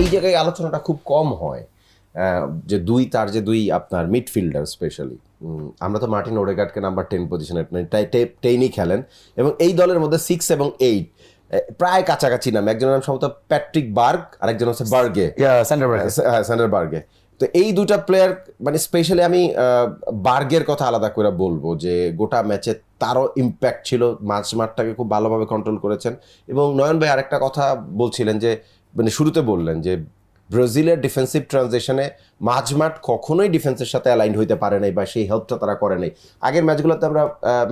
এই জায়গায় আলোচনাটা খুব কম হয় যে তার যে দুই আপনার মিডফিল্ডার স্পেশালি আমরা তো মার্টিন ওডেগার্ডকে নাম্বার 10 পজিশনে তাই 10ই খেলেন এবং এই দলের মধ্যে 6 এবং 8 প্রায় কাছাকাছি নাম, একজনের নাম সম্ভবত প্যাট্রিক বার্গ আর একজন হচ্ছে স্যান্ডার বার্গে। তো এই দুটা প্লেয়ার মানে স্পেশালি আমি বার্গের কথা আলাদা করে বলবো যে গোটা ম্যাচে তারও ইম্প্যাক্ট ছিল, মাঠটাকে খুব ভালোভাবে কন্ট্রোল করেছেন। এবং নয়ন ভাই আরেকটা কথা বলছিলেন যে মানে শুরুতে বললেন যে ব্রাজিলের ডিফেন্সিভ ট্রানজিশনে মাঝমাঠ কখনোই ডিফেন্সের সাথে অ্যালাইন হইতে পারে নাই বা সেই হেল্পটা তারা করে নাই। আগের ম্যাচগুলোতে আমরা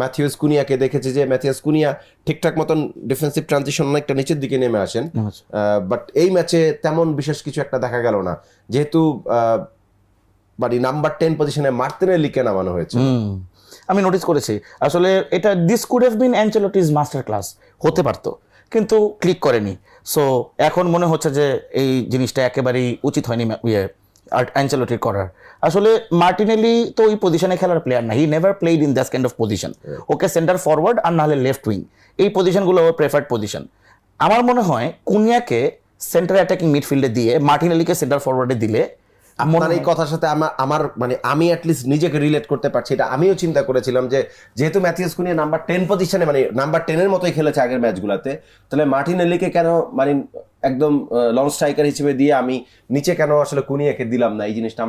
ম্যাথিউস কুনিয়াকে দেখেছি যে ম্যাথিউস কুনিয়া ঠিকঠাক মতন ডিফেন্সিভ ট্রানজিশন অনেকটা নিচের দিকে নেমে আসেন, বাট এই ম্যাচে তেমন বিশেষ কিছু একটা দেখা গেল না, যেহেতু মানে নাম্বার 10 পজিশনে মার্তিনেলিকে নামানো হয়েছে। আমি নোটিস করেছি আসলে এটা this could have been Ancelotti's master class হতে পারতো, কিন্তু ক্লিক করেনি। সো এখন মনে হচ্ছে যে এই জিনিসটা একেবারেই উচিত হয়নি অ্যানচেলোটির করার। আসলে মার্টিনেলি তো ওই পজিশনে খেলার প্লেয়ার না, he never played in that kind of position. Okay centre forward আর নাহলে লেফট উইং, এই পজিশনগুলো ওর প্রেফার্ড পজিশন। আমার মনে হয় কুনিয়াকে সেন্টার অ্যাটাকিং মিডফিল্ডে দিয়ে মার্টিনেলিকে সেন্টার ফরওয়ার্ডে দিলে আপনার এই কথার সাথে আমার মানে আমি অ্যাটলিস্ট নিজেকে রিলেট করতে পারছি। এটা আমিও চিন্তা করেছিলাম যে যেহেতু ম্যাথিউস কুনিয়া নাম্বার 10 পজিশনে মানে নাম্বার 10-এর মতোই খেলেছে আগের ম্যাচগুলোতে, তাহলে মার্টিনেলিকে কেন মানে একদম লং স্ট্রাইকার হিসেবে দিয়ে আমি নিচে কেন আসলে কুনিয়াকে দিলাম না, এই জিনিসটা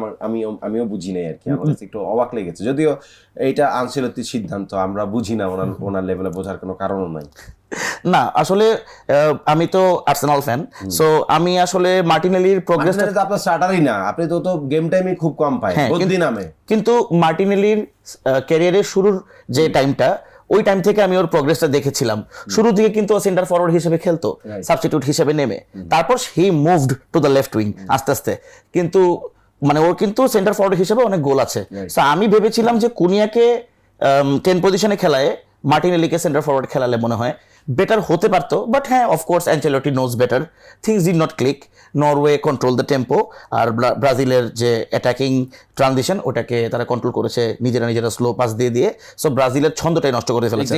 আমিও বুঝি নাই আর কি। আমার কাছে একটু অবাক লেগেছে, যদিও এইটা আনচেলত্তির সিদ্ধান্ত, আমরা বুঝি না, ওনার লেভেলে বোঝার কোনো কারণও নাই। না আসলে আমি তো আর্সেনাল ফ্যান, সো আমি আসলে মার্টিনেলির প্রোগ্রেস তো আপনার স্টার্টারই না, আপনি তো গেম টাইমই খুব কম পায় বদলি নামে। কিন্তু মার্টিনেলির ক্যারিয়ারের শুরুর যে টাইমটা, ওই টাইম থেকে আমি ওর প্রোগ্রেসটা দেখেছিলাম। শুরু থেকে কিন্তু সেন্টার ফরওয়ার্ড হিসেবে খেলতো, সাবস্টিটিউট হিসেবে নেমে, তারপর হি moved to the left wing আস্তে আস্তে, কিন্তু মানে ওর কিন্তু সেন্টার ফরওয়ার্ড হিসেবে অনেক গোল আছে। সো আমি ভেবেছিলাম যে কুনিয়াকে 10 পজিশনে খেলায় মার্টিনেলিকে সেন্টার ফরওয়ার্ড খেলালে মনে হয় বেটার হতে পারতো। বাট হ্যাঁ, of course Ancelotti knows better, things did not click, Norway control the tempo, আর ব্রাজিলের যে অ্যাটাকিং ট্রানজিশন ওটাকে তারা কন্ট্রোল করেছে নিজেরা স্লো পাস দিয়ে। সো ব্রাজিলের ছন্দটাই নষ্ট করে ফেলেছে।